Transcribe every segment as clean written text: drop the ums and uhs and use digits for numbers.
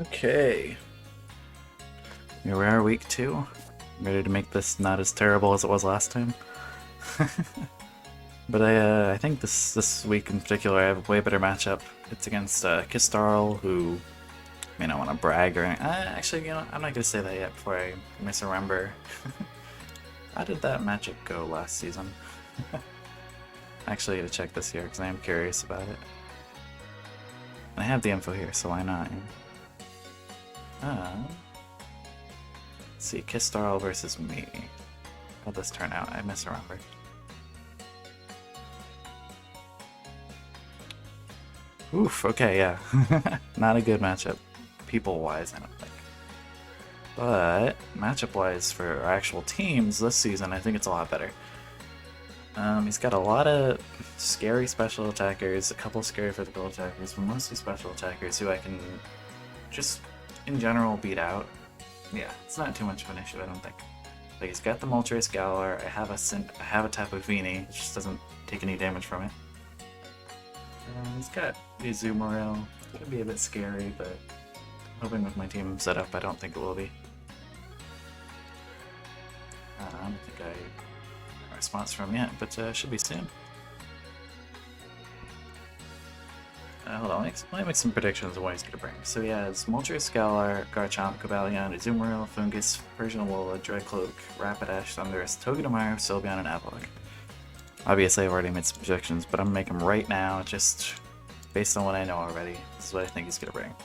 Okay. Here we are, week 2. Ready to make this not as terrible as it was last time. But I think this week in particular I have a way better matchup. It's against Kistarl, who may not want to brag or anything. Actually, you know, I'm not going to say that yet before I misremember. How did that matchup go last season? Actually, I gotta check this here because I am curious about it. And I have the info here, so why not? Let's see, Kistarl versus me. How'd this turn out? I misremembered. Oof, okay, yeah. Not a good matchup, people-wise, I don't think. But, matchup-wise for our actual teams this season, I think it's a lot better. He's got a lot of scary special attackers, a couple scary physical attackers, but mostly special attackers who I can just, in general, beat out. Yeah, it's not too much of an issue, I don't think. Like, he's got the Moltres Galar, I have a Tapu Fini, which just doesn't take any damage from it. He's got the Azumarill. It's gonna be a bit scary, but hoping with my team set up, I don't think it will be. I don't think I have a response from yet, but should be soon. Hold on, let me make some predictions of what he's gonna bring. So he has Moltres Galar, Garchomp, Cobalion, Azumarill, Foongus, Persian Alola, Dreadcloak, Rapidash, Thundurus, Togedemaru, Sylveon, and Avalok. Obviously, I've already made some projections, but I'm gonna make them right now, just based on what I know already. This is what I think he's gonna bring.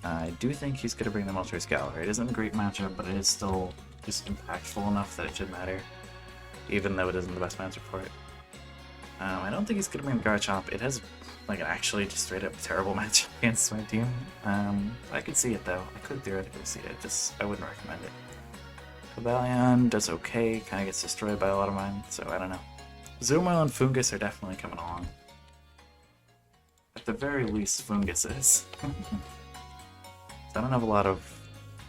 I do think he's gonna bring the Moltres Galar. It isn't a great matchup, but it is still just impactful enough that it should matter, even though it isn't the best matchup for it. I don't think he's gonna bring Garchomp. It has like an actually just straight up terrible matchup against my team. I could see it though. I could theoretically see it. Just I wouldn't recommend it. Cobalion does okay, kind of gets destroyed by a lot of mine, so I don't know. Azumarill and Foongus are definitely coming along. At the very least, Foongus is. So I don't have a lot of...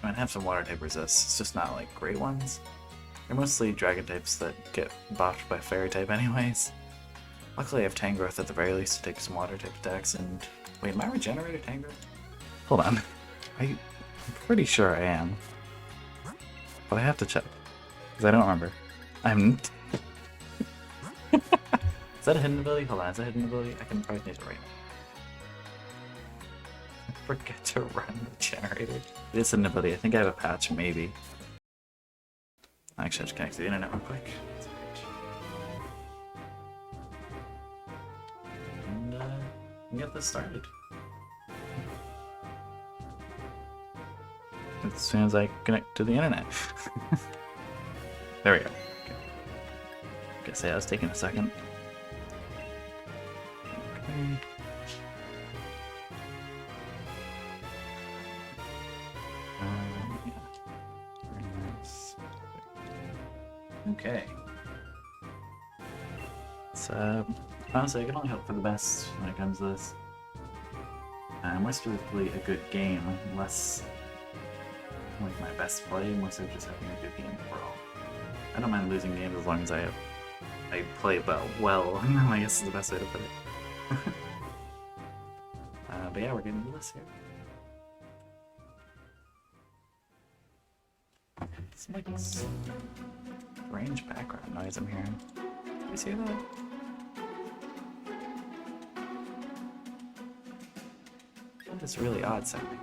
I mean, I have some water type resists, it's just not like great ones. They're mostly dragon types that get buffed by fairy type anyways. Luckily I have Tangrowth at the very least to take some water type attacks and... Wait, am I regenerated Tangrowth? Hold on. I'm pretty sure I am. But I have to check, because I don't remember. I'm... Is that a hidden ability? Hold on, is that a hidden ability? I can probably need it right now. Forget to run the generator. It is an ability. I think I have a patch, maybe. Actually, I just connect to the internet real quick. And get this started. As soon as I connect to the internet. There we go. Okay. Guess that was taking a second. Okay. Yeah. Very nice. Okay. So, honestly, I can only hope for the best when it comes to this. More specifically, a good game, less like my best play, more so just having a good game overall. I don't mind losing games as long as I play well. I guess is the best way to put it. But yeah, we're getting into this here. Some like strange background noise I'm hearing. Do you see that? It's really odd sounding.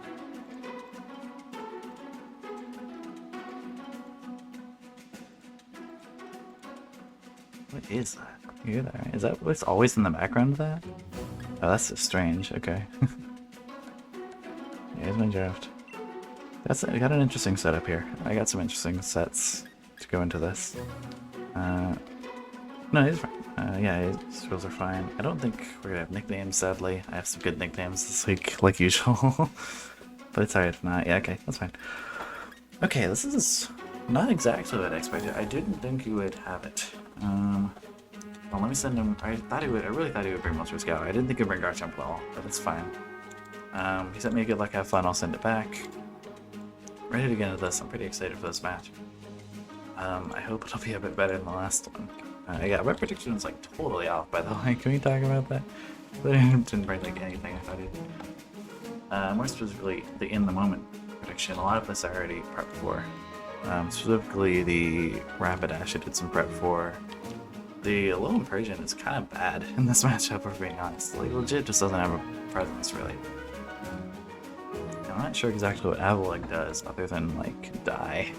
What is that? You hear that, right? Is that what's always in the background of that? Oh, that's so strange. Okay. Here's my draft. I got an interesting setup here. I got some interesting sets to go into this. No, he's fine. Yeah, his rules are fine. I don't think we're gonna have nicknames, sadly. I have some good nicknames this week, like usual. But it's alright if not. Yeah, okay, that's fine. Okay, this is not exactly what I expected. I didn't think he would have it. Well, let me send him. I really thought he would bring Moltres Galar. I didn't think he'd bring Garchomp at all, but it's fine. He sent me a good luck, have fun, I'll send it back. Ready to get into this, I'm pretty excited for this match. I hope it'll be a bit better than the last one. Yeah, my prediction is like totally off, by the way. Can we talk about that? I didn't bring like anything I thought he did. More specifically, the in the moment prediction. A lot of this I already prepped for. Specifically, the Rapidash I did some prep for. The Alolan Persian is kind of bad in this matchup, if we're being honest. Like, legit just doesn't have a presence, really. I'm not sure exactly what Avalugg does, other than, like, die.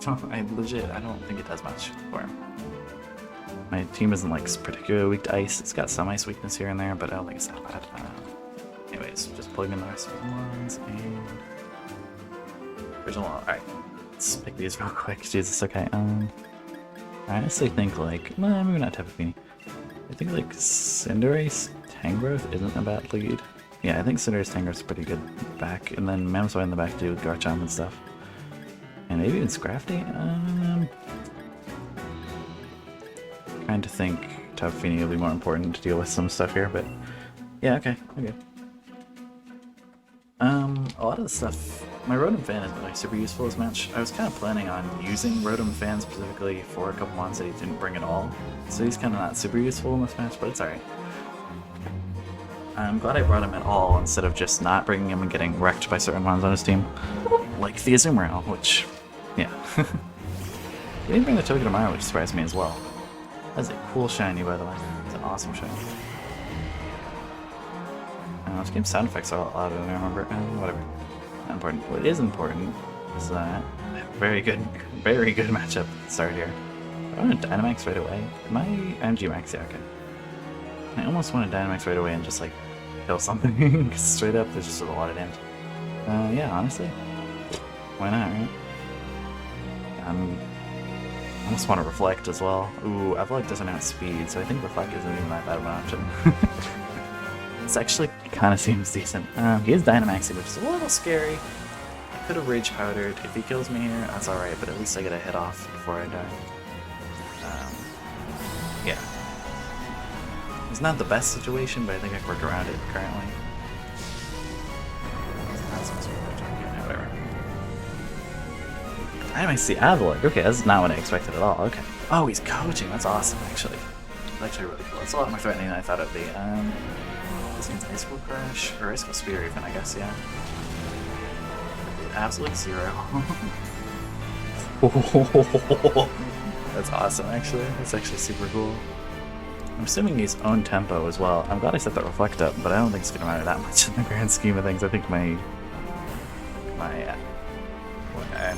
I don't think it does much for him. My team isn't, like, particularly weak to ice. It's got some ice weakness here and there, but I don't think it's that bad. Anyways, just plug in the rest of the ones, and... Original, alright. Let's pick these real quick. Jesus, okay, I honestly think, like, well, maybe not Tapu Fini. I think, like, Cinderace Tangrowth isn't a bad lead. Yeah, I think Cinderace Tangrowth's pretty good back, and then Mamoswine in the back too with Garchomp and stuff. And maybe even Scrafty? Trying to think Tapu Fini will be more important to deal with some stuff here, but yeah, okay. A lot of the stuff, my Rotom Fan isn't like super useful this match. I was kind of planning on using Rotom Fan specifically for a couple months that he didn't bring at all, so he's kind of not super useful in this match, but it's alright. I'm glad I brought him at all instead of just not bringing him and getting wrecked by certain ones on his team, like the Azumarill, which, yeah. He didn't bring the Togedemaru, which surprised me as well. That's a cool shiny, by the way. It's an awesome shiny. This game's sound effects are a lot louder than I remember. Whatever. Not important. What is important is that very good matchup at the start here. I want to Dynamax right away. My MG Max, yeah, okay. I almost want to Dynamax right away and just like kill something. Straight up, there's just a lot of damage. Yeah, honestly. Why not, right? I almost want to Reflect as well. Ooh, Avalugg doesn't outspeed, so I think Reflect isn't even that bad of an option. This actually kind of seems decent. He is Dynamaxing, which is a little scary. I could have Rage Powdered. If he kills me here, that's alright, but at least I get a hit off before I die. Yeah. It's not the best situation, but I think I can work around it currently. Whatever. Dynamax the Avalugg. Okay, that's not what I expected at all. Okay. Oh, he's coaching. That's awesome, actually. That's actually really cool. It's a lot more threatening than I thought it would be. This means Ice School Crush, or Ice School Spear even, I guess, yeah. Absolute 0. That's awesome, actually. That's actually super cool. I'm assuming he's own tempo as well. I'm glad I set that Reflect up, but I don't think it's going to matter that much in the grand scheme of things. I think I'm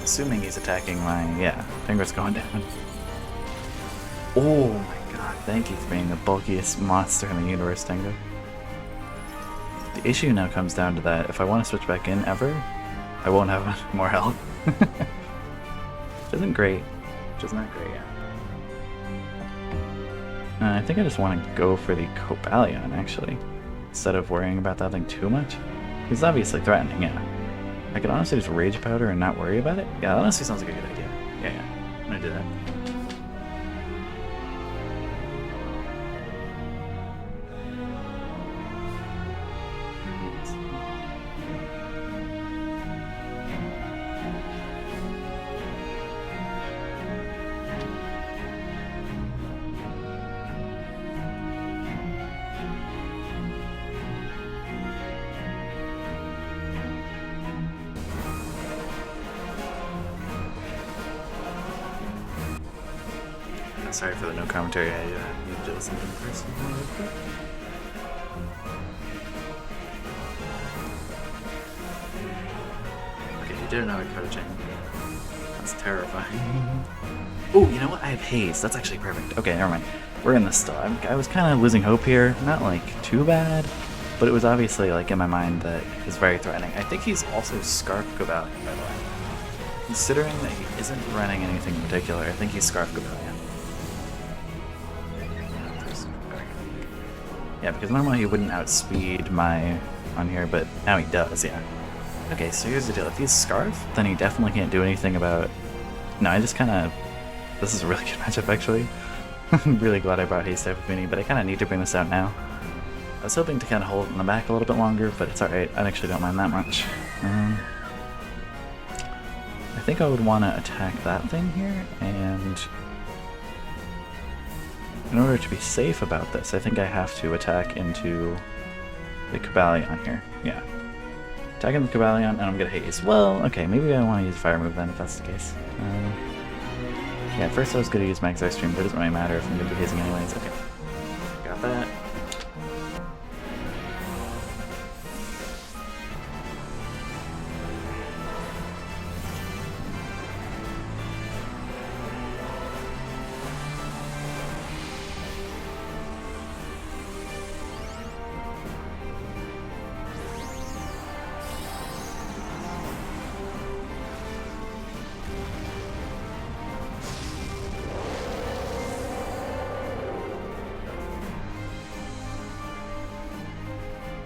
assuming he's attacking my, yeah, Tangrowth's going down. Oh my god, thank you for being the bulkiest monster in the universe, Tango. The issue now comes down to that if I want to switch back in ever, I won't have more health. Which isn't great. Which is not great, yeah. I think I just want to go for the Cobalion, actually, instead of worrying about that thing too much. He's obviously threatening, yeah. I could honestly just Rage Powder and not worry about it. Yeah, that honestly sounds like a good idea. Yeah. I'm gonna do that. Sorry for the no commentary, I need to listen to the person real quick. Okay, you did another coaching. That's terrifying. Oh, you know what? I have Haze. That's actually perfect. Okay, never mind. We're in this still. I was kind of losing hope here. Not like too bad, but it was obviously like in my mind that it's very threatening. I think he's also Scarf Cobalion, by the way. Considering that he isn't running anything in particular, I think he's Scarf Cobalion. Yeah, because normally he wouldn't outspeed my on here, but now he does, yeah. Okay, so here's the deal. If he's Scarf, then he definitely can't do anything about... No, I just kind of... This is a really good matchup, actually. I'm really glad I brought Haze Tapu Fini, but I kind of need to bring this out now. I was hoping to kind of hold it in the back a little bit longer, but it's alright. I actually don't mind that much. I think I would want to attack that thing here, and... In order to be safe about this, I think I have to attack into the Cobalion here. Yeah. Attacking the Cobalion, and I'm gonna haze. Well, okay, maybe I want to use Fire Move then, if that's the case. Yeah, at first I was gonna use Max Ice Stream, but it doesn't really matter if I'm gonna be hazing anyways. Okay. Got that.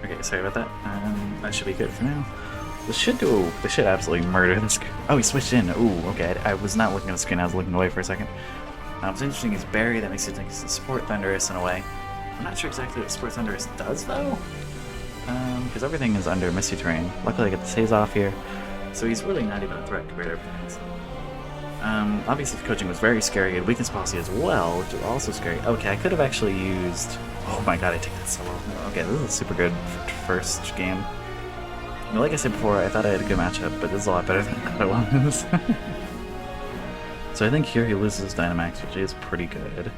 Okay, sorry about that. That should be good for now. This should absolutely murder this guy. Oh, he switched in. Ooh, okay. I was not looking at the screen, I was looking away for a second. What's interesting is Barry, that makes it think it's Support Thunderous in a way. I'm not sure exactly what Support Thunderous does, though. Because everything is under Misty Terrain. Luckily I get the saves off here. So he's really not even a threat compared to everything else. Obviously the coaching was very scary, and weakness policy as well, which is also scary. Okay, I could have actually used... Oh my god, I take that so well. Okay, this is super good first game. Well, like I said before, I thought I had a good matchup, but this is a lot better than I thought it was. So I think here he loses Dynamax, which is pretty good.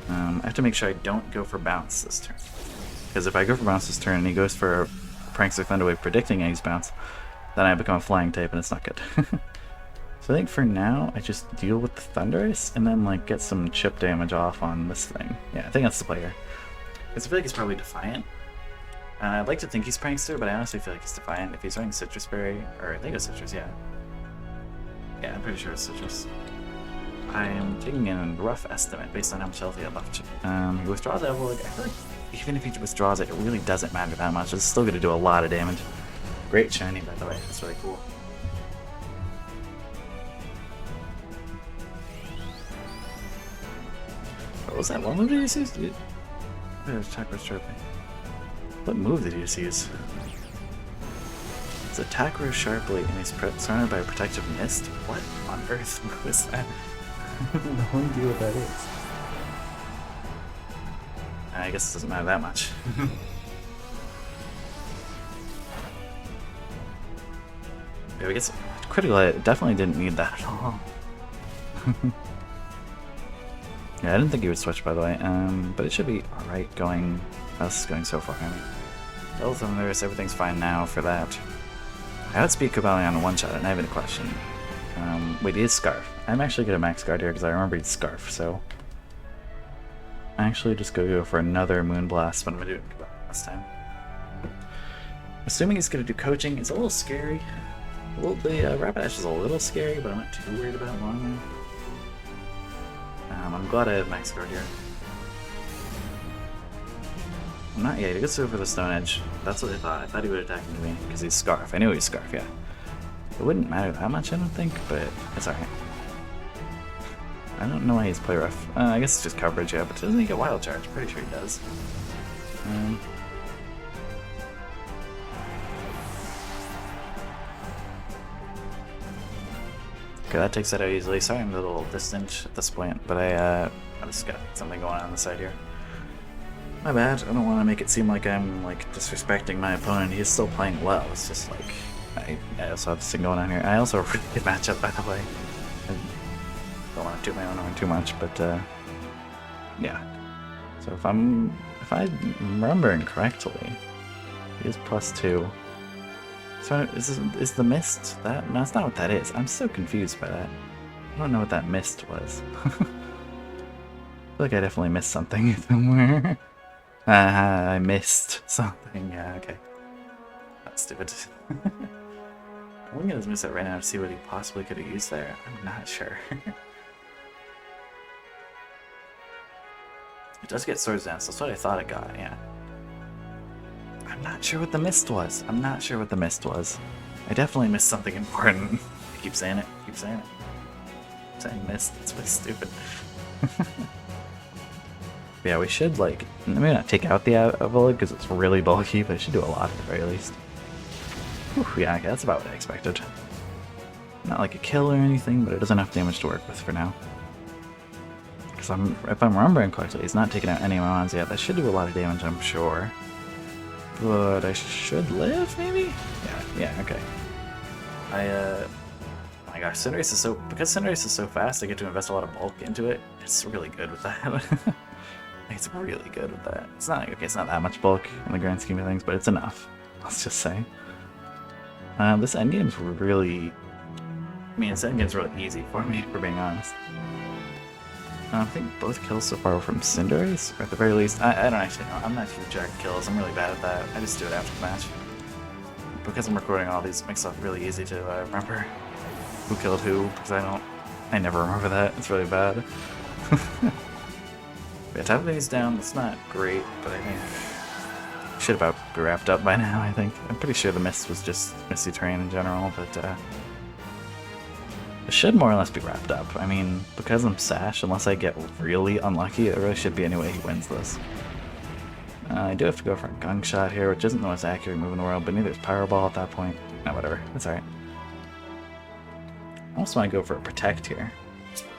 I have to make sure I don't go for Bounce this turn. Because if I go for Bounce this turn and he goes for Prankster Thunderwave predicting Ace Bounce, then I become a Flying type and it's not good. So I think for now, I just deal with the Thundurus and then like get some chip damage off on this thing. Yeah, I think that's the play here. Because I feel like he's probably Defiant. I'd like to think he's Prankster, but I honestly feel like he's Defiant. If he's running Citrus Berry, or I think it's Citrus, yeah. Yeah, I'm pretty sure it's Citrus. I am taking in a rough estimate based on how much health he had left. He withdraws Evolic. I feel like even if he withdraws it, it really doesn't matter that much. It's still going to do a lot of damage. Great shiny, by the way. That's really cool. What was that? What move did you use? Attack Rose Sharply. What move did you just use? It's Attack Rose Sharply and he's surrounded by a Protective Mist? What on earth was that? I have no idea what that is. I guess it doesn't matter that much. Yeah, I guess critical hit definitely didn't need that at all. Yeah, I didn't think he would switch, by the way, but it should be alright going, us going so far. I mean, Double Thunderous, everything's fine now for that. I outspeed Cobalion on one shot, and I have a question. Wait, he is Scarf. I'm actually good at Max Guard here because I remember he's Scarf, so I actually just go for another Moonblast, but I'm gonna do it this time. Assuming he's gonna do coaching, it's a little scary. Well, the Rapidash is a little scary, but I'm not too worried about it long. I'm glad I have Max Guard here. I'm not yet. He gets over the Stone Edge. That's what I thought. I thought he would attack me because he's Scarf. I knew he was Scarf, yeah. It wouldn't matter that much, I don't think, but it's alright. I don't know why he's play rough. I guess it's just coverage, yeah, but doesn't he get Wild Charge? Pretty sure he does. Okay, that takes that out easily. Sorry I'm a little distant at this point, but I just got something going on the side here. My bad. I don't want to make it seem like I'm like disrespecting my opponent. He's still playing well. It's just like I also have this thing going on here. I also have a really good matchup, by the way. I don't want to toot my own horn too much, but yeah. So if I'm remembering correctly, he is +2. So is the mist that? No, that's not what that is. I'm so confused by that. I don't know what that mist was. I feel like I definitely missed something somewhere. I missed something. Yeah, okay. That's stupid. I'm looking at his moveset right now to see what he possibly could have used there. I'm not sure. It does get Swords Dance. That's what I thought it got, yeah. I'm not sure what the mist was. I'm not sure what the mist was. I definitely missed something important. I keep saying it. Keep saying it. I'm saying mist. It's really stupid. Yeah, we should, like, maybe not take out the Evolid because it's really bulky, but it should do a lot at the very least. Whew, yeah, okay, that's about what I expected. Not like a kill or anything, but it does enough damage to work with for now. Because if I'm remembering correctly, he's not taking out any of my mons yet. That should do a lot of damage, I'm sure. but I should live, maybe? Yeah, okay. Oh my gosh, Cinderace is because Cinderace is so fast, I get to invest a lot of bulk into it. It's really good with that. It's really good with that. It's not, okay, it's not that much bulk in the grand scheme of things, but it's enough, let's just say. This endgame's really, this endgame's really easy for me, for being honest. I think both kills so far were from Cinderace, or at the very least, I don't actually know. I'm not huge at kills, I'm really bad at that. I just do it after the match. Because I'm recording all these, it makes it really easy to remember who killed who, because I never remember that. It's really bad. Yeah, type of things down, it's not great, but I think it should about be wrapped up by now, I think. I'm pretty sure the mist was just misty terrain in general, but it should more or less be wrapped up. I mean, because I'm Sash, unless I get really unlucky, it really should be any way he wins this. I do have to go for a Gung Shot here, which isn't the most accurate move in the world, but neither is Powerball at that point. No, whatever. That's alright. I also want to go for a Protect here.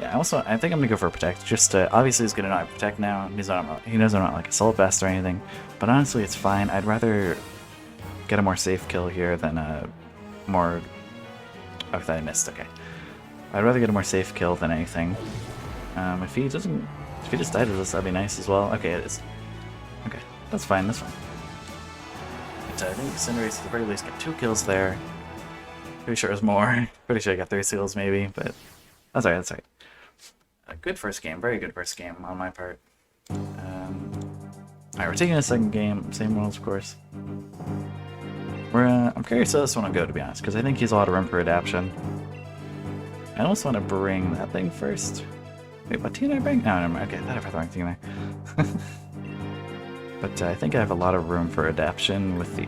Yeah, I think I'm going to go for a Protect. Just obviously he's going to not Protect now. He knows I'm not like Assault Vest or anything. But honestly, it's fine. I'd rather get a more safe kill here than a more... Oh, I thought I missed. Okay. I'd rather get a more safe kill than anything. If he just died with this, that'd be nice as well. Okay, it is. Okay. That's fine, that's fine. But I think Cinderace at the very least got 2 kills there. Pretty sure it was more. Pretty sure I got 3 kills maybe, but that's alright, that's alright. A good first game, very good first game on my part. Alright, we're taking a second game, same rules of course. I'm curious how this one will go, to be honest, because I think he's a lot of room for adaptation. I almost want to bring that thing first. Wait, what team did I bring? No, never mind. Okay, I thought I brought the wrong thing there. But I think I have a lot of room for adaptation with the,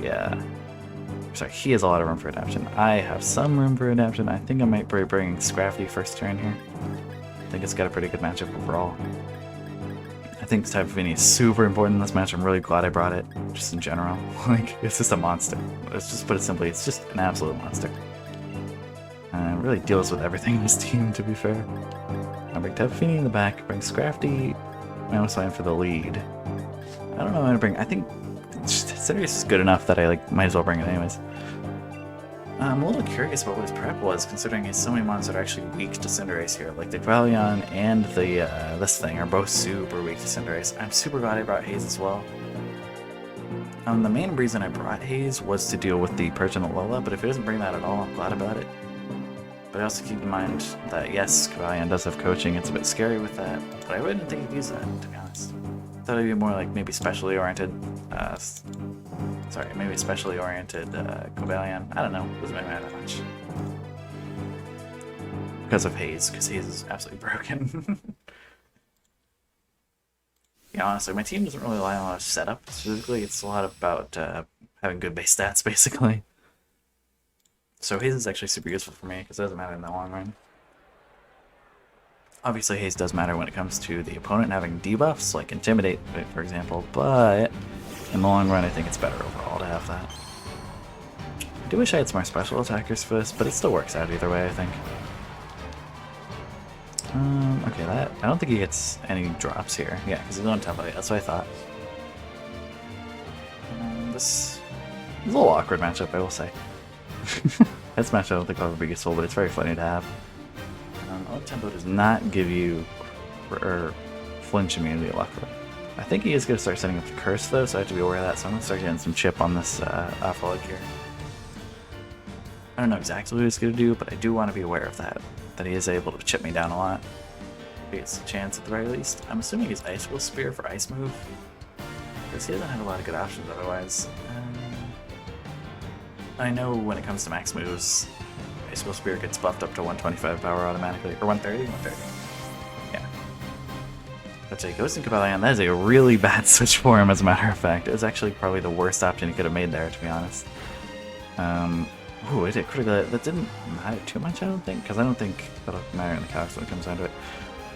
sorry, he has a lot of room for adaptation. I have some room for adaptation. I think I might be bringing Scrafty first turn here. I think it's got a pretty good matchup overall. I think Type of Vinny is super important in this match. I'm really glad I brought it, just in general. Like, it's just a monster. Let's just put it simply, it's just an absolute monster. It really deals with everything in this team, to be fair. I'll bring Type of Vinny in the back, bring Scrafty, I almost went for the lead. I don't know what I'm gonna bring. I think Cinderace is good enough that I might as well bring it anyways. I'm a little curious about what his prep was, considering he's so many mons that are actually weak to Cinderace here. Like the Qualion and the this thing are both super weak to Cinderace. I'm super glad I brought Haze as well. The main reason I brought Haze was to deal with the Persian Alola, but if he doesn't bring that at all, I'm glad about it. But I also keep in mind that yes, Qualion does have coaching. It's a bit scary with that, but I really didn't think he'd use that, to be honest. I thought it'd be more like maybe specially oriented. Maybe specially oriented Cobalion. I don't know. Doesn't really matter that much. Because of Haze, because Haze is absolutely broken. Yeah, honestly, my team doesn't really rely on a lot of setup. Specifically, it's a lot about having good base stats, basically. So Haze is actually super useful for me because it doesn't matter in the long run. Obviously, Haze does matter when it comes to the opponent having debuffs, like Intimidate, for example, but in the long run, I think it's better overall to have that. I do wish I had some more special attackers for this, but it still works out either way, I think. Okay, I don't think he gets any drops here. Yeah, because he's on template, that's what I thought. This is a little awkward matchup, I will say. This matchup I don't think I'll ever be useful, but it's very funny to have. Tempo does not give you flinch immunity, luckily. I think he is going to start setting up the curse though, so I have to be aware of that, so I'm going to start getting some chip on this Aphelic here. I don't know exactly what he's going to do, but I do want to be aware of that he is able to chip me down a lot. He gets a chance at the very least. I'm assuming he's Ice Will Spear for Ice Move, because he doesn't have a lot of good options otherwise. I know when it comes to max moves, Ice Will Spear gets buffed up to 125 power automatically, or 130? 130. Yeah. But he goes to Cobalion. That is a really bad switch for him, as a matter of fact. It was actually probably the worst option he could have made there, to be honest. Ooh, it did critical. That didn't matter too much, I don't think, because I don't think that'll matter in the cost when it comes down to it.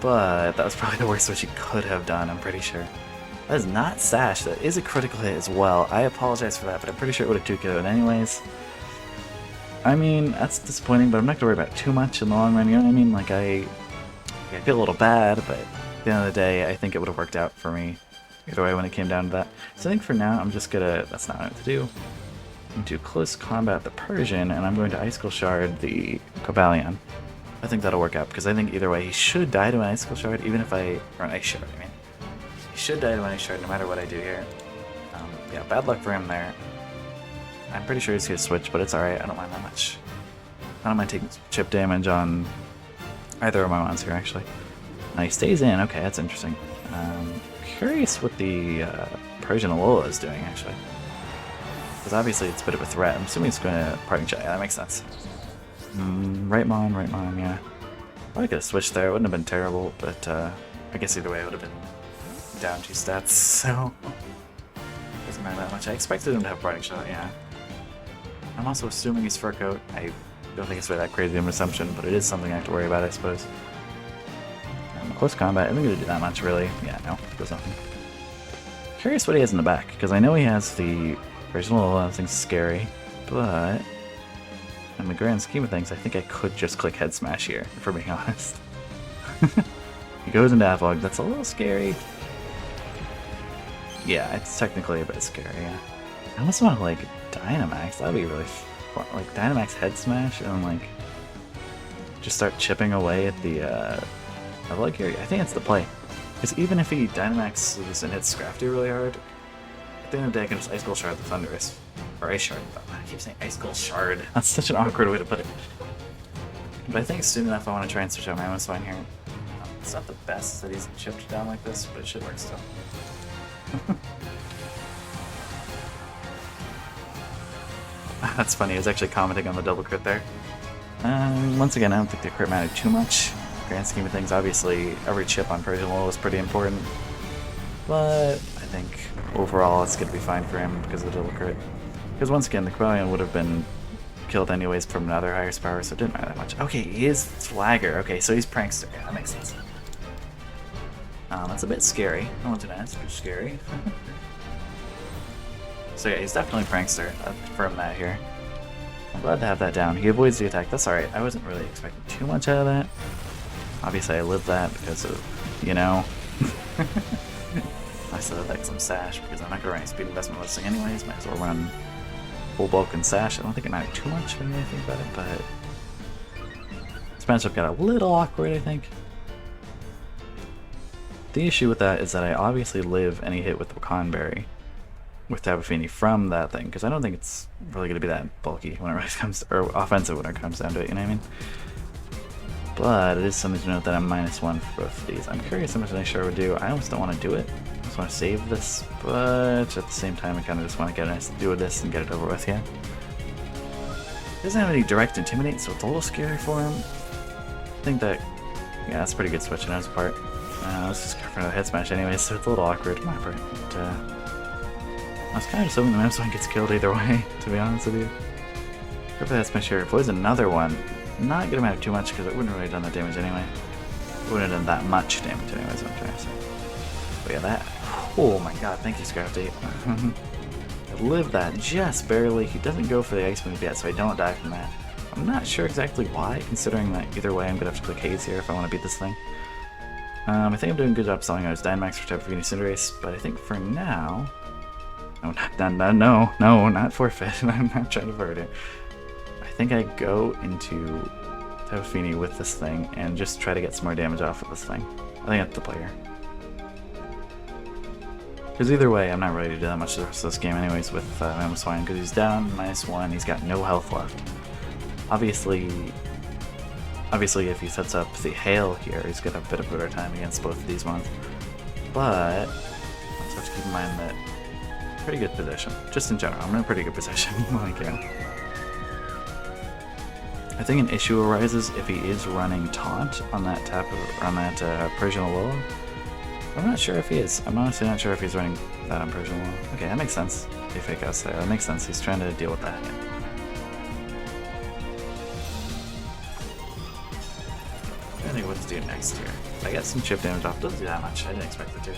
But that was probably the worst switch he could have done, I'm pretty sure. That is not Sash. That is a critical hit as well. I apologize for that, but I'm pretty sure it would have 2-KO'd it anyways. I mean, that's disappointing, but I'm not going to worry about it too much in the long run, you know what I mean? Like, I feel a little bad, but at the end of the day, I think it would have worked out for me. either way when it came down to that. So I think for now I'm just gonna, that's not what to do. I'm gonna do close combat the Persian, and I'm going to Icicle Shard the Cobalion. I think that'll work out, because I think either way he should die to an Icicle Shard, even if I, or an Ice Shard, I mean. He should die to an Ice Shard no matter what I do here. Yeah, bad luck for him there. I'm pretty sure he's gonna switch, but it's alright, I don't mind that much. I don't mind taking chip damage on either of my mons here, actually. Now he stays in, okay, that's interesting. Curious what the Persian Alola is doing, actually. Because obviously it's a bit of a threat. I'm assuming it's going to parting shot. Yeah, that makes sense. Right mon, yeah. Probably could have switched there. It wouldn't have been terrible, but I guess either way it would have been down 2 stats, so doesn't matter that much. I expected him to have parting shot, yeah. I'm also assuming he's fur coat. I don't think it's really that crazy of an assumption, but it is something I have to worry about, I suppose. Close combat, isn't going to do that much, really. Yeah, no, there's nothing. Curious what he has in the back, because I know he has the original Alola, things scary, but in the grand scheme of things, I think I could just click Head Smash here, if we're being honest. He goes into Avog, that's a little scary. Yeah, it's technically a bit scary, yeah. I almost want to, like, Dynamax, that would be really fun. Like, Dynamax Head Smash, and then, like, just start chipping away at the, I like here. I think it's the play. Because even if he Dynamaxes and hits Scrafty really hard, at the end of the day I can just Icicle Shard the Thundurus. Or Ice Shard. I keep saying Icicle Shard. That's such an awkward way to put it. But I think soon enough I want to try and switch out my Mamoswine here. It's not the best that he's chipped down like this, but it should work still. That's funny, he was actually commenting on the double crit there. Once again, I don't think the crit mattered too much. Grand scheme of things, obviously every chip on Persian Alola is pretty important, but I think overall it's going to be fine for him because of the double crit. Because once again, the Cobalion would have been killed anyways from another higher power, so it didn't matter that much. Okay, he is Flagger. Okay, so he's Prankster. Yeah, that makes sense. That's a bit scary. I want to know, it's a bit scary. So yeah, he's definitely Prankster. I'll confirm that here. I'm glad to have that down. He avoids the attack. That's alright. I wasn't really expecting too much out of that. Obviously I lived that because of, you know, I still have some Sash because I'm not going to run any speed investment with this thing anyways. Might as well run full bulk and Sash. I don't think it mattered too much when you really think about it, but this matchup got a little awkward, I think. The issue with that is that I obviously live any hit with the Conberry with Tapu Fini from that thing, because I don't think it's really going to be that bulky when it comes to, or offensive when it comes down to it, you know what I mean? But it is something to note that I'm -1 for both of these. I'm curious how much an Ice Shard would do. I almost don't want to do it. I just want to save this, but at the same time I kind of just want to get a nice do this and get it over with, yeah. He doesn't have any direct Intimidate, so it's a little scary for him. I think that, yeah, that's a pretty good switch on his part. Let's just go for another Head Smash anyway, so it's a little awkward on my part. But, I was kind of assuming the Mamoswine gets killed either way, to be honest with you. Go for that Smash here. If it was another one, not gonna matter too much because it wouldn't really have done that damage anyway. It wouldn't have done that much damage anyway, is what I'm trying to say. But yeah, that. Oh my god, thank you, Scrafty. I lived that just barely. He doesn't go for the Ice move yet, so I don't die from that. I'm not sure exactly why, considering that either way I'm gonna have to click Haze here if I want to beat this thing. I think I'm doing a good job selling out his Dynamax for Tapu Fini Cinderace, but I think for now. No, not forfeit. I'm not trying to forfeit it. I think I go into Tapu Fini with this thing and just try to get some more damage off of this thing. I think that's the player. Because either way, I'm not ready to do that much the rest of this game anyways with Mamoswine, because he's down -1, he's got no health left. Obviously if he sets up the Hail here, he's going to have a bit of a better time against both of these ones. But, let's have to keep in mind that pretty good position. Just in general, I'm in a pretty good position. Like, yeah. I think an issue arises if he is running Taunt on that Persian Alola. I'm not sure if he is. I'm honestly not sure if he's running that on Persian Alola. Okay, that makes sense. They fake us there. That makes sense. He's trying to deal with that. I think what to do next here. I get some chip damage off. Doesn't do that much. I didn't expect it to.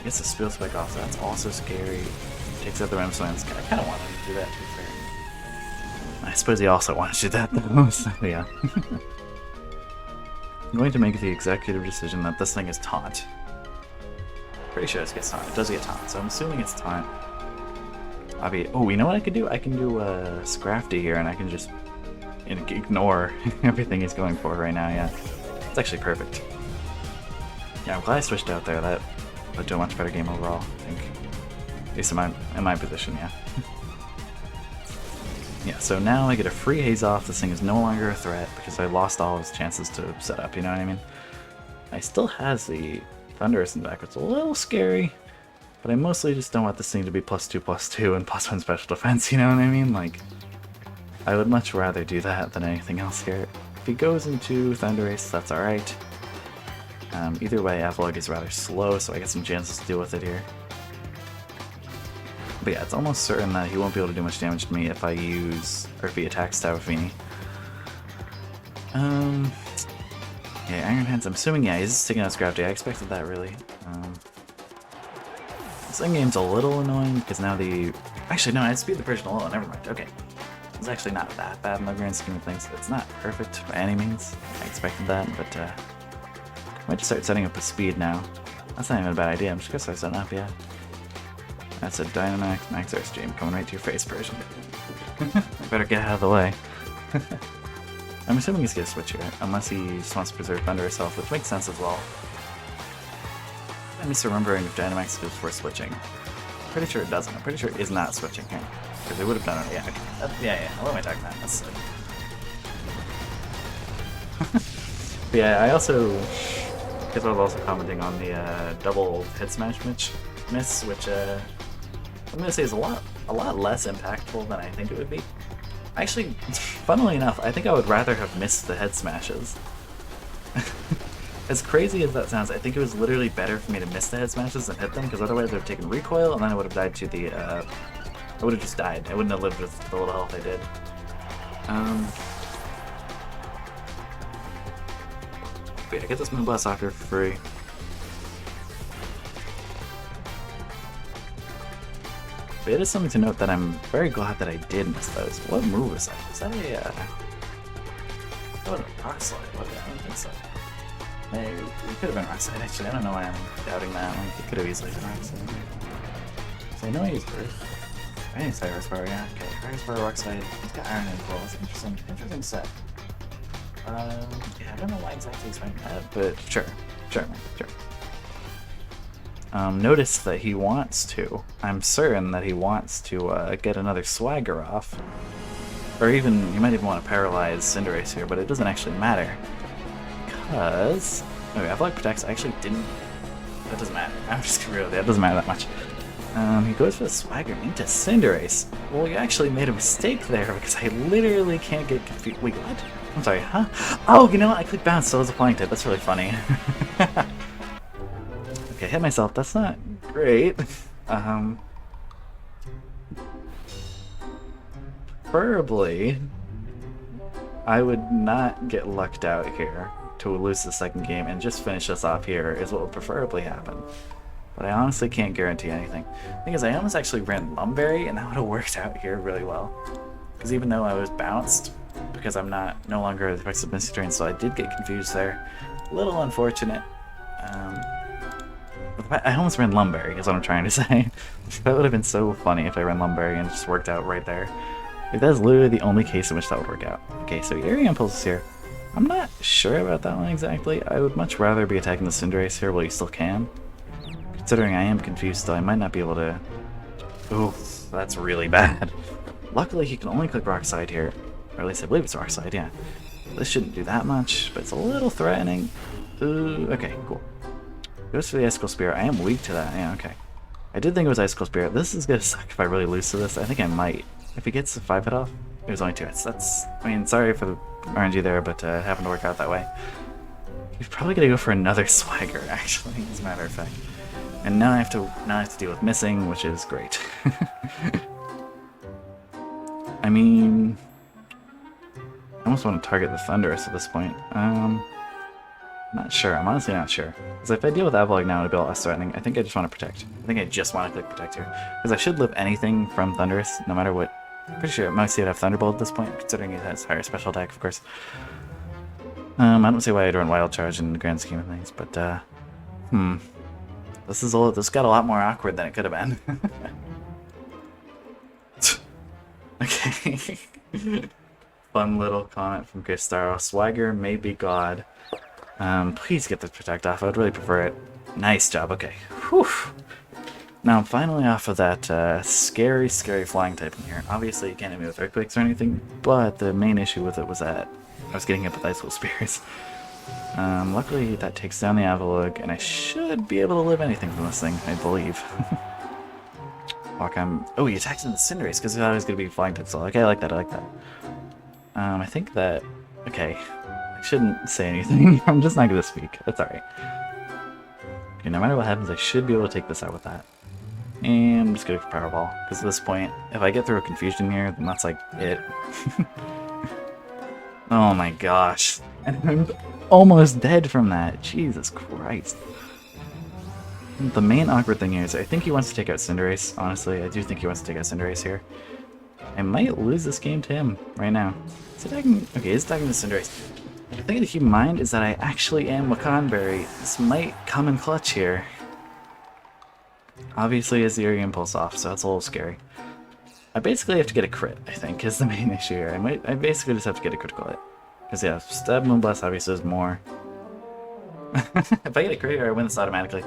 Gets a Spill Spike off. That's also scary. Takes out the Mamoswine. I kind of wanted to do that, to be fair. I suppose he also wanted to do that, though. So, yeah. I'm going to make the executive decision that this thing is Taunt. Pretty sure it gets taunt. It does get taunt, so I'm assuming it's taunt. Oh, you know what I could do? I can do Scrafty here, and I can just ignore everything he's going for right now, yeah. It's actually perfect. Yeah, I'm glad I switched out there. That led to a much better game overall, I think. At least in my position, yeah. Yeah, so now I get a free haze off. This thing is no longer a threat because I lost all his chances to set up, you know what I mean? I still has the Thunderous in the back, which is a little scary, but I mostly just don't want this thing to be +2/+2 and +1 special defense, you know what I mean? Like, I would much rather do that than anything else here. If he goes into Thunderace, that's alright. Either way, Avalugg is rather slow, so I get some chances to deal with it here. But yeah, it's almost certain that he won't be able to do much damage to me if I use, or if he attacks Tawafini. Yeah, Iron Hands, I'm assuming, yeah, he's just taking out Scrafty. I expected that, really. This endgame's a little annoying, because now the... Actually, no, I speed the Persian a little, never mind, okay. It's actually not that bad in the grand scheme of things. It's not perfect by any means. I expected that, but, I might just start setting up a speed now. That's not even a bad idea, I'm just gonna start setting up, yeah. That's a Dynamax Max Air Stream coming right to your face, Persian. Better get out of the way. I'm assuming he's gonna switch here, unless he just wants to preserve Thunder herself, which makes sense as well. I'm just remembering if Dynamax goes for switching. Pretty sure it doesn't. I'm pretty sure it is not switching here. Because they would have done it, yeah. Yeah, what am I talking about? That's silly. But yeah, I also... Because I was also commenting on the double head smash miss, which I'm gonna say is a lot less impactful than I think it would be. Actually, funnily enough, I think I would rather have missed the head smashes. As crazy as that sounds, I think it was literally better for me to miss the head smashes than hit them, because otherwise I would have taken recoil, and then I would have died to the, I would have just died. I wouldn't have lived with the little health I did. But yeah, get this Moonblast off here for free. But it is something to note that I'm very glad that I did miss those. What move was that? Was that a, that was a Rock Slide, was it? I don't think so. Maybe, it could have been Rock Slide, actually. I don't know why I'm doubting that. Like, it could have easily been Rock Slide. So I know he used Earth. I didn't say Earth Power, yeah. Okay, Earth Power, Rock Slide. He's got Iron as well. That's interesting set. Yeah, I don't know why exactly he's fighting that, but sure. Notice that he wants to. I'm certain that he wants to get another Swagger off. Or even, you might even want to paralyze Cinderace here, but it doesn't actually matter. Because... Okay, Avalugg Protects actually didn't... That doesn't matter. I'm just gonna that doesn't matter that much. He goes for the Swagger into Cinderace. Well, you actually made a mistake there, because I literally can't get confused. Wait, what? I'm sorry, huh? Oh, you know what? I clicked bounce, so it was a flying tip. That's really funny. Okay, hit myself. That's not great. Preferably, I would not get lucked out here to lose the second game and just finish us off here is what would preferably happen. But I honestly can't guarantee anything. The thing is, I almost actually ran Lumberry, and that would have worked out here really well. Because even though I was bounced, because I'm no longer the effects of Misty Drain, so I did get confused there. A little unfortunate. I almost ran Lumberry, is what I'm trying to say. That would have been so funny if I ran Lumberry and it just worked out right there. Like, that's literally the only case in which that would work out. Okay, so Aerial Impulse is here. I'm not sure about that one exactly. I would much rather be attacking the Cinderace here while you still can. Considering I am confused still, I might not be able to... Oof, that's really bad. Luckily, he can only click Rock Slide here. Or at least I believe it's Rock Slide, yeah. This shouldn't do that much, but it's a little threatening. Ooh, okay, cool. Goes for the Icicle Spear. I am weak to that, yeah, okay. I did think it was Icicle Spear. This is gonna suck if I really lose to this. I think I might. If he gets a 5-hit off, it was only 2 hits. That's, I mean, sorry for the RNG there, but it happened to work out that way. He's probably gonna go for another Swagger, actually, as a matter of fact. And now I have to deal with missing, which is great. I mean, I almost want to target the Thunderous at this point. Not sure. I'm honestly not sure. Because if I deal with Avalugg now, it'll be a lot less threatening. I think I just want to protect. I think I just want to click protect here. Because I should live anything from Thunderous, no matter what. I'm pretty sure mostly I'd have Thunderbolt at this point, considering it has higher special attack, of course. I don't see why I'd run Wild Charge in the grand scheme of things, but, doesn't This got a lot more awkward than it could have been. Okay. Fun little comment from Kistarl. Swagger may be God. Please get this protect off. I would really prefer it. Nice job. Okay. Whew. Now I'm finally off of that scary flying type in here. Obviously you can't hit me with earthquakes or anything, but the main issue with it was that I was getting hit with ice spears. Luckily that takes down the Avalugg, and I should be able to live anything from this thing, I believe. Oh, he attacked in the Cinderace because he thought it was going to be flying type still. Okay, I like that, I like that. I think that... Okay, I shouldn't say anything. I'm just not going to speak. That's alright. Okay, no matter what happens, I should be able to take this out with that. And I'm just going to Powerball, because at this point, if I get through a confusion here, then that's like it. Oh my gosh. And I'm almost dead from that. Jesus Christ. The main awkward thing here is I think he wants to take out Cinderace. Honestly, I do think he wants to take out Cinderace here. I might lose this game to him right now. Is attacking? Okay, he's attacking the Cinderace. The thing to keep in mind is that I actually am Wakanberry. This might come in clutch here. Obviously, is the Area Impulse off, so that's a little scary. I basically have to get a crit, I think, is the main issue here. I basically just have to get a critical hit. Because, yeah, Stab Moonblast obviously is more. If I get a crit here, I win this automatically.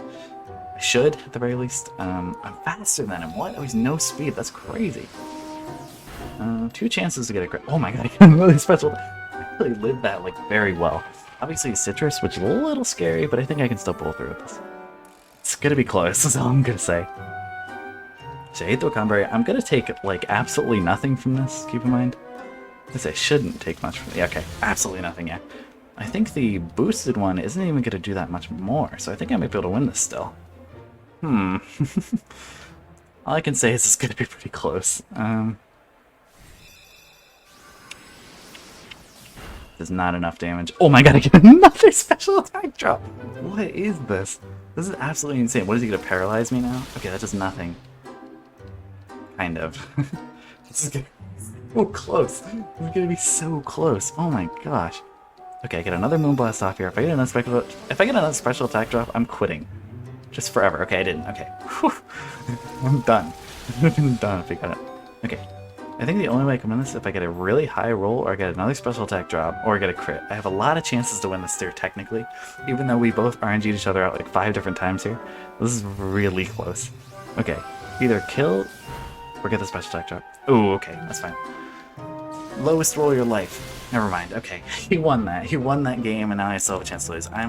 I should, at the very least. I'm faster than him. What? Oh, he's no speed. That's crazy. 2 chances to get a crit. Oh my god, I can really special. I really lived that, like, very well. Obviously, Citrus, which is a little scary, but I think I can still pull through with this. It's gonna be close, that's all I'm gonna say. So I hate the Wakanberry. I'm gonna take, like, absolutely nothing from this, keep in mind. I say I shouldn't take much from it. Yeah, okay, absolutely nothing, yeah. I think the boosted one isn't even gonna do that much more, so I think I might be able to win this still. All I can say is it's gonna be pretty close. There's not enough damage. Oh my god, I get another special attack drop! What is this? This is absolutely insane. What is he gonna paralyze me now? Okay, that does nothing. Kind of. This is gonna be so close. This is gonna be so close. Oh my gosh. Okay, I get another Moonblast off here. If I get another special attack drop, I'm quitting. Just forever. Okay, I didn't. Okay. Whew. I'm done. I'm done if I got it. Okay. I think the only way I can win this is if I get a really high roll, or I get another special attack drop, or I get a crit. I have a lot of chances to win this here, technically. Even though we both RNG'd each other out like 5 different times here. This is really close. Okay. Either kill, or get the special attack drop. Ooh, okay. That's fine. Lowest roll of your life. Never mind. Okay. He won that. He won that game, and now I still have a chance to lose. I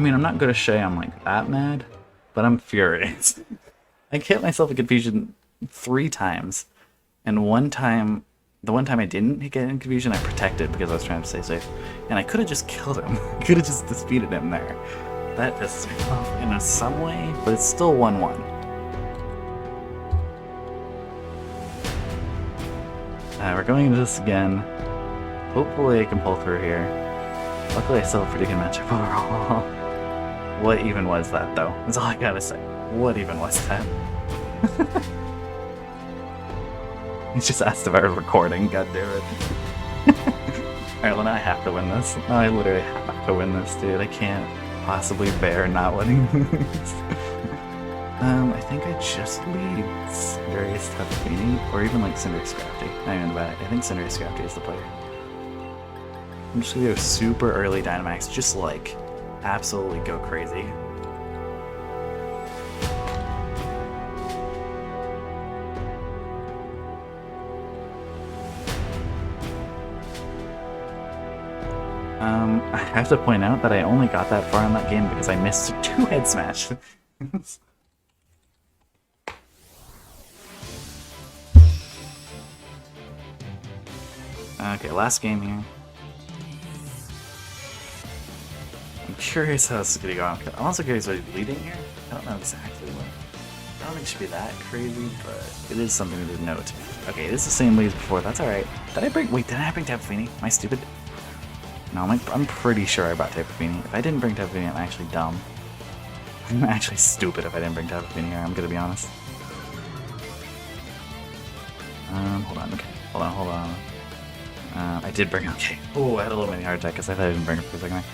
mean, I'm not gonna say I'm like that mad, but I'm furious. I hit myself in confusion 3 times, and the one time I didn't get in confusion, I protected because I was trying to stay safe, and I could have just killed him. I could have just defeated him there. That pisses me off in some way, but it's still 1-1. We're going into this again. Hopefully I can pull through here. Luckily I still have a pretty good matchup overall. What even was that, though? That's all I gotta say. What even was that? He just asked if I was recording, god damn it. Alright, well now I have to win this. Now I literally have to win this, dude. I can't possibly bear not winning this. I think I just lead Cinderace Tappini, or even like Cinderace Scrafty. Not even bad. I think Cinderace Scrafty is the player. I'm just gonna go super early Dynamax, just like absolutely go crazy. I have to point out that I only got that far in that game because I missed 2 head smash. Okay, last game here. I'm curious how this is gonna go. I'm also curious what he's leading here. I don't know exactly what. I don't think it should be that crazy, but it is something to note. Okay, it is the same lead as before. That's alright. Did I bring Tapu Fini? Am I stupid? No, I'm pretty sure I brought Tapu Fini. If I didn't bring Tapu Fini, I'm actually dumb. I'm actually stupid if I didn't bring Tapu Fini here, I'm gonna be honest. Hold on, okay. Hold on. I did bring, okay. Oh, I had a little mini heart attack because I thought I didn't bring it for a second.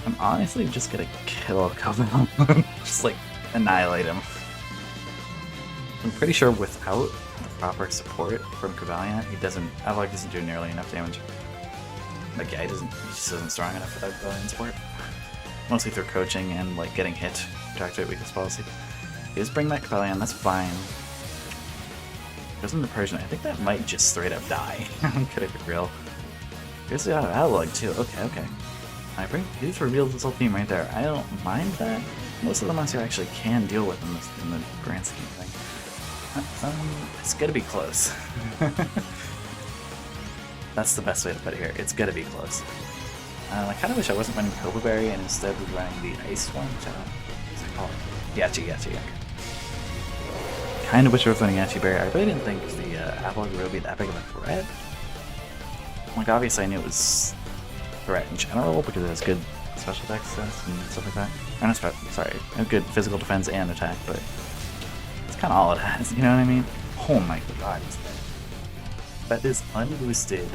I'm honestly just gonna kill a couple of them. Just like annihilate him. I'm pretty sure without the proper support from Cavaliant, Avalok doesn't do nearly enough damage. Like, yeah, he just isn't strong enough without Cavaliant support. Mostly through coaching and like getting hit to activate weakness policy. He does bring back Cavaliant, that's fine. Goes into Persian, I think that might just straight up die. Could it be real? Here's the Avalok too, okay. He's revealed this whole theme right there. I don't mind that. Most of the monsters actually can deal with in the grand scheme thing. It's gonna be close. That's the best way to put it here. It's gonna be close. I kind of wish I wasn't running Koba Berry and instead was running the ice one, which I don't know. What's it called? Yachi, okay. Kind of wish I was running Yachi Berry. I really didn't think the Avalok would be that big of a threat. Like, obviously I knew it was threat in general because it has good special attack stats and stuff like that. Or not sorry, good physical defense and attack, but that's kind of all it has, you know what I mean? Oh my god. That is unboosted,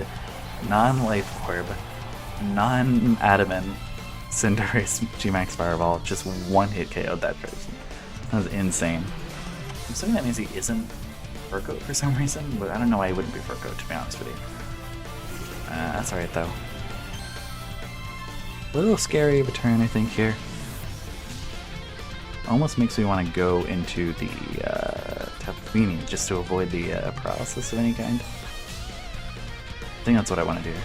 non-life orb, non-adamant Cinderace G-Max Fireball, just one hit KO'd that person. That was insane. I'm assuming that means he isn't Furcoat for some reason, but I don't know why he wouldn't be Furcoat, to be honest with you. That's alright though. A little scary of a turn, I think, here. Almost makes me want to go into the Tapu Fini just to avoid the paralysis of any kind. I think that's what I want to do.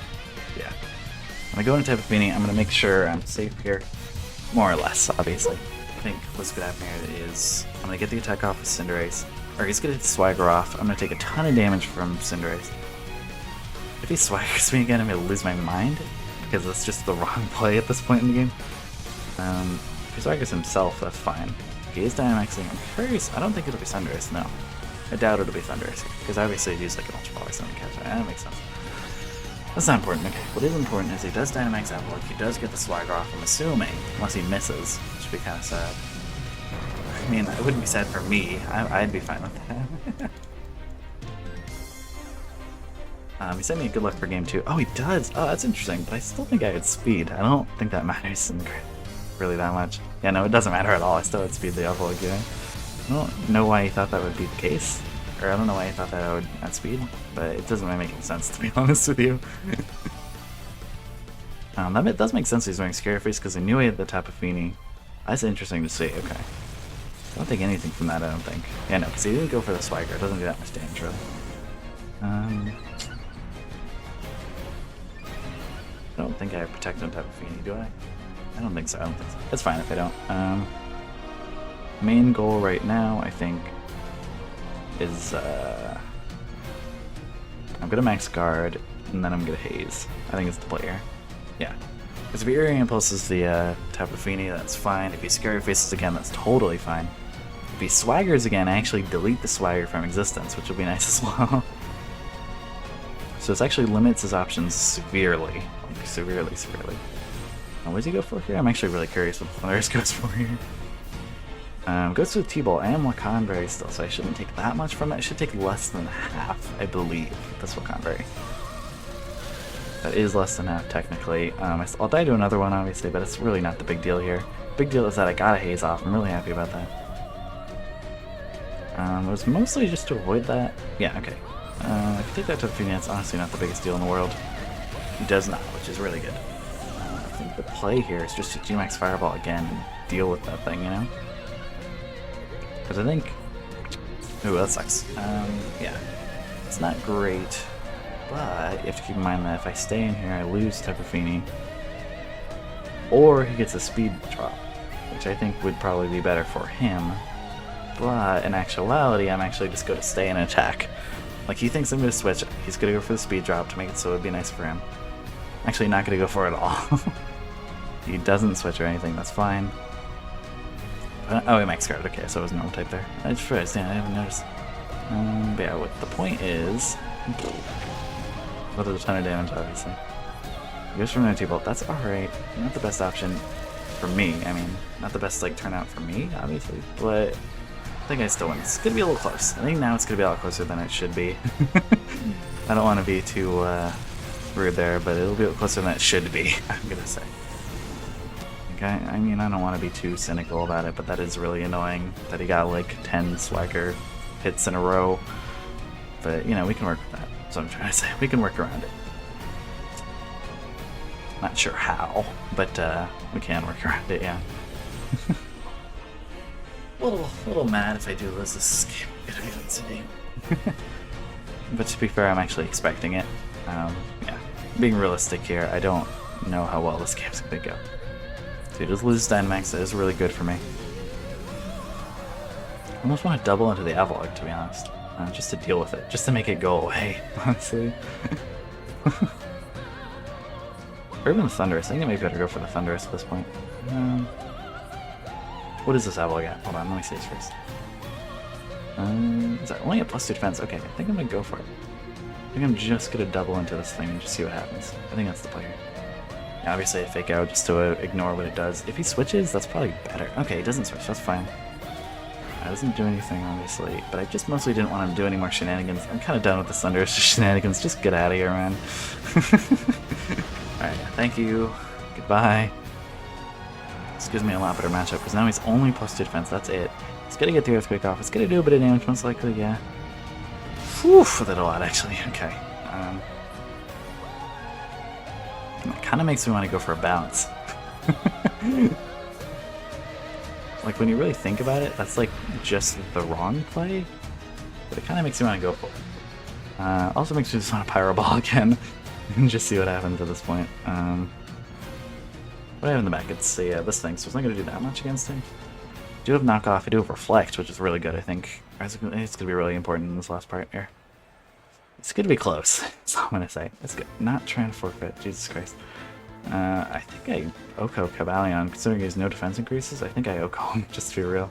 Yeah. When I go into Tapu Fini, I'm going to make sure I'm safe here. More or less, obviously. I think what's going to happen here is I'm going to get the attack off of Cinderace. Or he's going to Swagger off. I'm going to take a ton of damage from Cinderace. If he Swaggers me again, I'm going to lose my mind. Because that's just the wrong play at this point in the game. If he Swaggers himself, that's fine. If he is Dynamaxing, I'm curious. I don't think it'll be Cinderace, no. I doubt it'll be Thunderace. Because obviously he's like an Ultra Ball or something to catch that. That makes sense. That's not important. Okay, what is important is he does Dynamax Avalok. He does get the Swagger off, I'm assuming. Unless he misses, which would be kind of sad. I mean, it wouldn't be sad for me. I'd be fine with that. He sent me a good luck for game 2. Oh, he does! Oh, that's interesting, but I still think I had speed. I don't think that matters really that much. Yeah, no, it doesn't matter at all. I still had speed the Avalok game. I don't know why he thought that would be the case. Or I don't know why he thought that I would add speed, but it doesn't really make any sense, to be honest with you. That does make sense he's wearing Scary Face, because I knew he had the Tapu Fini. That's interesting to see, okay. I don't take anything from that, I don't think. Yeah, no, because he didn't go for the Swagger. It doesn't do that much damage, really. I don't think I have Protect on Tapu Fini, do I? I don't think so, It's fine if I don't. Main goal right now, I think, is I'm gonna max guard, and then I'm gonna haze. I think it's the play here. Yeah. Because if he Eerie Impulses the Tapu Fini, that's fine. If he Scary Faces again, that's totally fine. If he Swaggers again, I actually delete the Swagger from existence, which will be nice as well. So it actually limits his options severely. Like, severely. What does he go for here? I'm actually really curious what Thunderace goes for here. Goes to a T-Ball. I am Wakan Berry still, so I shouldn't take that much from it. It should take less than half, I believe, this Wakan Berry. That is less than half, technically. I'll die to another one, obviously, but it's really not the big deal here. Big deal is that I got a haze off. I'm really happy about that. It was mostly just to avoid that. Yeah, okay. If you take that to the Fini, it's honestly not the biggest deal in the world. He does not, which is really good. I think the play here is just to G-Max Fireball again and deal with that thing, you know? Because I think... Ooh, that sucks. Yeah. It's not great, but you have to keep in mind that if I stay in here, I lose Tapu Fini. Or he gets a speed drop, which I think would probably be better for him. But in actuality, I'm actually just going to stay and attack. Like, he thinks I'm going to switch. He's going to go for the speed drop to make it so it would be nice for him. Actually, not going to go for it at all. He doesn't switch or anything, that's fine. Oh, he max guard. Okay, so it was normal type there. I just realized, yeah, I haven't noticed. But yeah, what the point is... That does a ton of damage, obviously. He goes for an T-Bolt. That's alright. Not the best option for me. I mean, not the best, like, turnout for me, obviously. But I think I still win. It's going to be a little close. I think now it's going to be a lot closer than it should be. I don't want to be too rude there, but it'll be closer than it should be, I'm going to say. Like, I mean, I don't want to be too cynical about it, but that is really annoying that he got like 10 swagger hits in a row. But, you know, we can work with that. That's what I'm trying to say. We can work around it. Not sure how, but we can work around it, yeah. a little mad if I do lose this game today. But to be fair, I'm actually expecting it. Yeah, being realistic here, I don't know how well this game's gonna go. So just lose Dynamax, that is really good for me. I almost want to double into the Avalok, to be honest. Just to deal with it, just to make it go away, honestly. Or even the Thunderous. I think I may better go for the Thunderous at this point. What is this Avalok at? Hold on, let me see this first. Is that only a +2 defense? Okay, I think I'm gonna go for it. I think I'm just gonna double into this thing and just see what happens. I think that's the play here. Yeah, obviously I fake out just to ignore what it does. If he switches, that's probably better. Okay, he doesn't switch, that's fine. It doesn't do anything, obviously, but I just mostly didn't want him to do any more shenanigans. I'm kind of done with the Thunderous shenanigans. Just get out of here, man. Alright, thank you. Goodbye. This gives me a lot better matchup, because now he's only +2 defense, that's it. It's gonna get the Earthquake off. It's gonna do a bit of damage, most likely, yeah. Whew, that a lot, actually. Okay. That kind of makes me want to go for a bounce. Like, when you really think about it, that's like just the wrong play, but it kind of makes me want to go for it. Also makes me just want to Pyro Ball again and just see what happens at this point. What do I have in the back? It's this thing, so it's not going to do that much against him. I do have Knockoff, I do have Reflect, which is really good, I think. It's going to be really important in this last part here. It's going to be close, that's all I'm going to say. It's good. Not trying to forfeit, Jesus Christ. I think I Oko Cavalion, considering he has no defense increases. I think I Oko him, just to be real.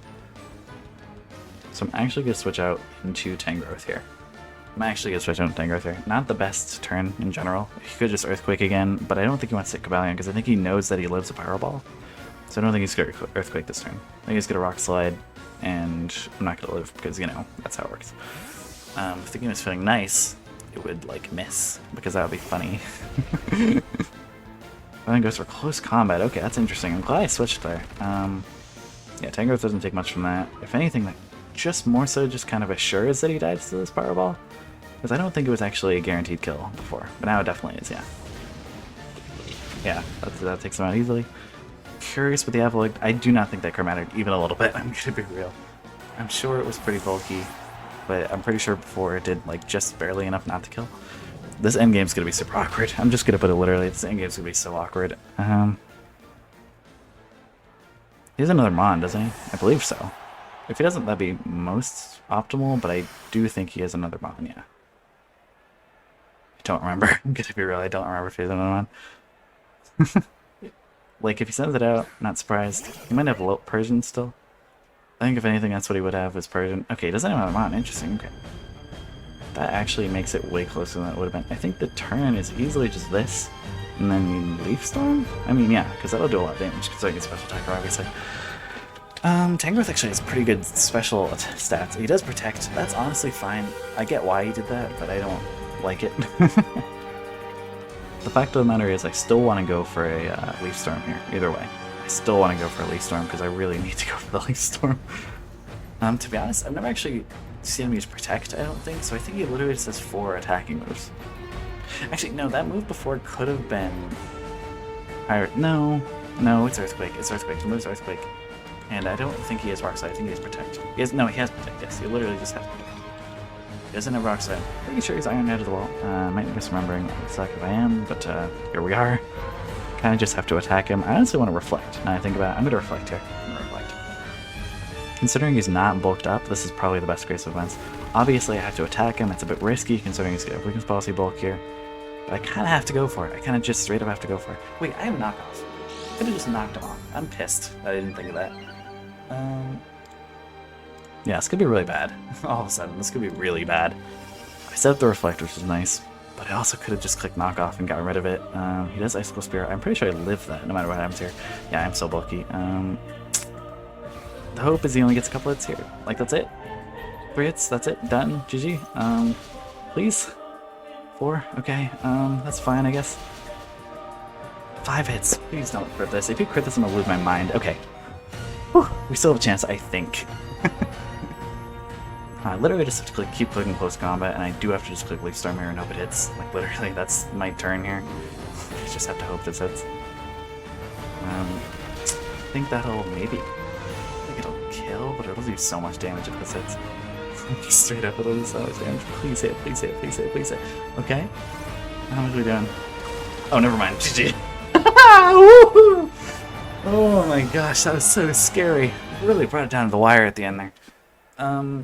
So I'm actually going to switch out into Tangrowth here. Not the best turn in general. He could just Earthquake again, but I don't think he wants to hit Cavalion because I think he knows that he lives a Pyro Ball. So I don't think he's going to Earthquake this turn. I think he's going to Rock Slide, and I'm not going to live because, you know, that's how it works. If the game is feeling nice, it would, like, miss, because that would be funny. I think it goes for close combat. Okay, that's interesting. I'm glad I switched there. Yeah, Tangrowth doesn't take much from that. If anything, that just more so just kind of assures that he dies to this Power Ball. Because I don't think it was actually a guaranteed kill before. But now it definitely is, yeah. Yeah, that takes him out easily. Curious with the Avalok. I do not think that card mattered even a little bit. I'm gonna be real. I'm sure it was pretty bulky, but I'm pretty sure before it did like just barely enough not to kill. This endgame's gonna be super awkward. I'm just gonna put it literally. This endgame's gonna be so awkward. He has another Mon, doesn't he? I believe so. If he doesn't, that'd be most optimal, but I do think he has another Mon, yeah. I don't remember. I'm gonna be real, I don't remember if he has another Mon. Like, if he sends it out, not surprised. He might have Persian still. I think if anything, that's what he would have, is Persian. Okay, he doesn't have another Mon. Interesting, okay. That actually makes it way closer than it would have been. I think the turn is easily just this, and then Leaf Storm? I mean, yeah, because that'll do a lot of damage, because I get special attacker, obviously. Tangrowth actually has pretty good special stats. He does protect. That's honestly fine. I get why he did that, but I don't like it. The fact of the matter is I still want to go for a Leaf Storm here, either way. I still want to go for a Leaf Storm, because I really need to go for the Leaf Storm. To be honest, I've never actually seen him use Protect, I don't think, so I think he literally just has 4 attacking moves. Actually, no, that move before could have been... No, it's Earthquake. It's Earthquake. The move's Earthquake. And I don't think he has Rock Slide. I think he has Protect. He has Protect, yes. He literally just has Protect. He doesn't have Rock Slide. Pretty sure he's Iron Head of the Wall. Might be misremembering exactly if I am, but here we are. Kind of just have to attack him. I honestly want to Reflect. Now I think about it, I'm going to Reflect here. I'm going to Reflect. Considering he's not bulked up, this is probably the best Grace of Events. Obviously, I have to attack him. It's a bit risky, considering he's got a Weakness Policy bulk here. But I kind of have to go for it. I kind of just straight up have to go for it. Wait, I have Knockoff. I could have just knocked him off. I'm pissed that I didn't think of that. Yeah, this could be really bad. All of a sudden, this could be really bad. I set up the Reflect, which is nice, but I also could have just clicked Knockoff and got rid of it. He does Icicle Spear. I'm pretty sure I live that, no matter what happens here. Yeah, I'm so bulky. The hope is he only gets a couple hits here. Like, that's it. 3 hits, that's it. Done. GG. Please? 4? Okay. That's fine, I guess. 5 hits. Please don't crit this. If you crit this, I'm gonna lose my mind. Okay. Whew. We still have a chance, I think. I literally just have to keep clicking close combat, and I do have to just click Leaf Storm here and hope it hits. Like, literally, that's my turn here. I just have to hope this hits. I think that'll maybe... I think it'll kill, but it'll do so much damage if this hits. Straight up, it'll do so much damage. Please hit, please hit, please hit, please hit. Okay. How much are we doing? Oh, never mind. GG. Oh my gosh, that was so scary. Really brought it down to the wire at the end there.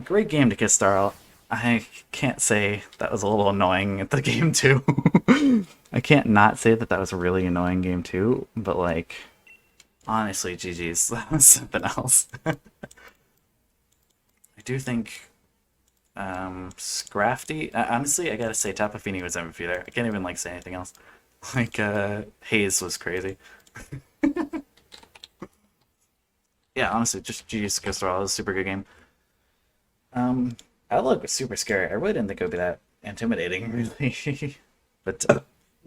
Great game to Kistarl. I can't say that was a little annoying at the game too. I can't not say that that was a really annoying game too, but like, honestly, GG's, that was something else. I do think, Scrafty, honestly, I gotta say Tapu Fini was MVP there. I can't even like say anything else. Like, Haze was crazy. Yeah, honestly, just GG's Kistarl. It was a super good game. Outlook was super scary. I really didn't think it would be that intimidating, really. But,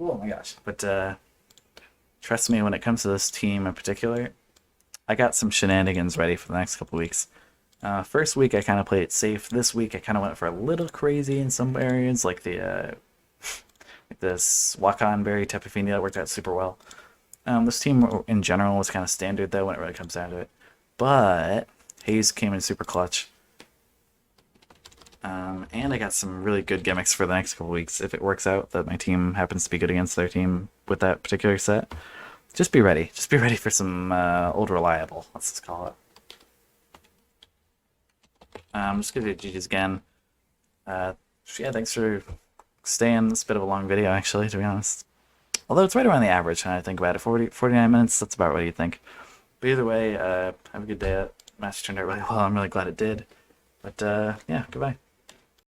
oh my gosh. But, trust me, when it comes to this team in particular, I got some shenanigans ready for the next couple weeks. First week, I kind of played it safe. This week, I kind of went for a little crazy in some areas, like the, like this Wakan Berry Tapu Fini that worked out super well. This team, in general, was kind of standard, though, when it really comes down to it. But Haze came in super clutch. And I got some really good gimmicks for the next couple weeks. If it works out that my team happens to be good against their team with that particular set, just be ready. Just be ready for some old reliable, let's just call it. Just gonna do GG's again. Yeah, thanks for staying. It's a bit of a long video, actually, to be honest. Although it's right around the average when I think about it. 49 minutes, that's about what you think. But either way, have a good day. Match turned out really well. I'm really glad it did. But yeah, goodbye.